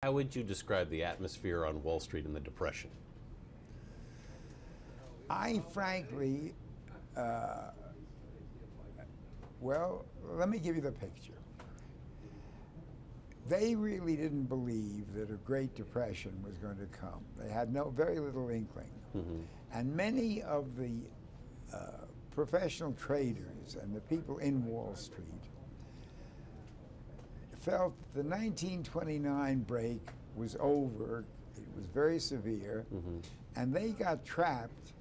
How would you describe the atmosphere on Wall Street in the Depression? I frankly, well, let me give you the picture. They really didn't believe that a Great Depression was going to come. They had very little inkling. Mm-hmm. And many of the professional traders and the people in Wall Street felt the 1929 break was over. It was very severe. Mm-hmm. And they got trapped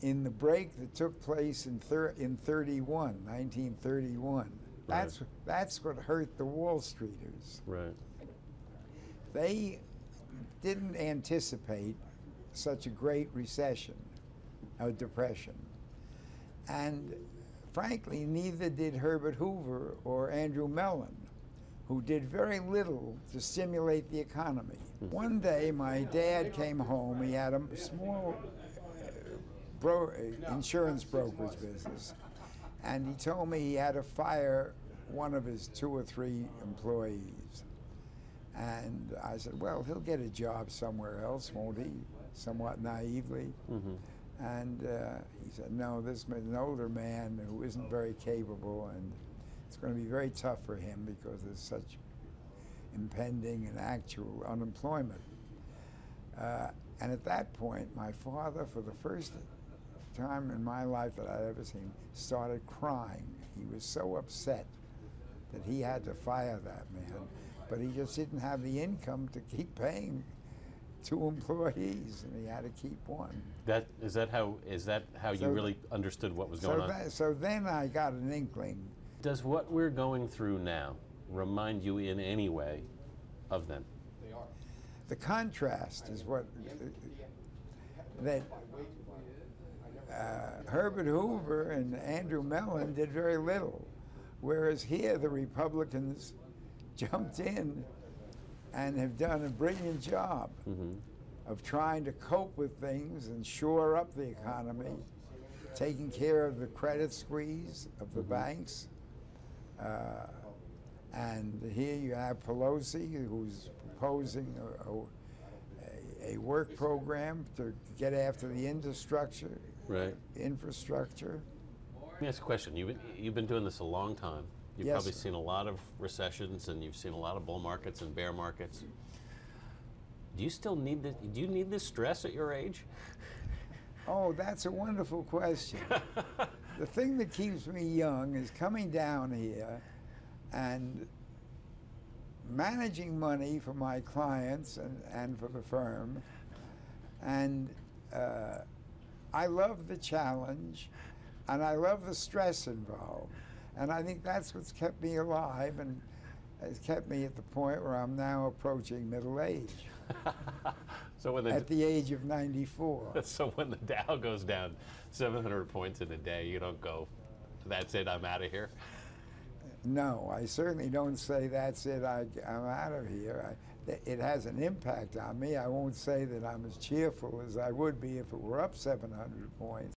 in the break that took place in 1931. Right. That's what hurt the Wall Streeters. Right. They didn't anticipate such a great recession, a depression. And frankly, neither did Herbert Hoover or Andrew Mellon, who did very little to stimulate the economy. Mm-hmm. One day, my dad came home. He had a small insurance broker's business, and he told me he had to fire one of his 2 or 3 employees. And I said, well, he'll get a job somewhere else, won't he? Somewhat naively. Mm-hmm. And he said, no, this is an older man who isn't very capable, and it's going to be very tough for him because there's such impending and actual unemployment. And at that point, my father, for the first time in my life that I'd ever seen, started crying. He was so upset that he had to fire that man, but he just didn't have the income to keep paying 2 employees, and he had to keep one. Is that how you really understood what was going on? So then I got an inkling. Does what we're going through now remind you in any way of them? The contrast is what that Herbert Hoover and Andrew Mellon did very little, whereas here the Republicans jumped in and have done a brilliant job mm-hmm. of trying to cope with things and shore up the economy, taking care of the credit squeeze of the mm-hmm. banks. And here you have Pelosi, who's proposing a work program to get after the infrastructure. Right. Infrastructure. Let me ask a question. You've been doing this a long time. You've yes, probably sir. seen a lot of recessions, and you've seen a lot of bull markets and bear markets. Do you still need this? Do you need this stress at your age? Oh, that's a wonderful question. The thing that keeps me young is coming down here and managing money for my clients and for the firm. And I love the challenge, and I love the stress involved. And I think that's what's kept me alive and has kept me at the point where I'm now approaching middle age. So at the age of 94. So when the Dow goes down 700 points in a day, you don't go, that's it, I'm out of here? No, I certainly don't say that's it, I'm out of here. It has an impact on me. I won't say that I'm as cheerful as I would be if it were up 700 points.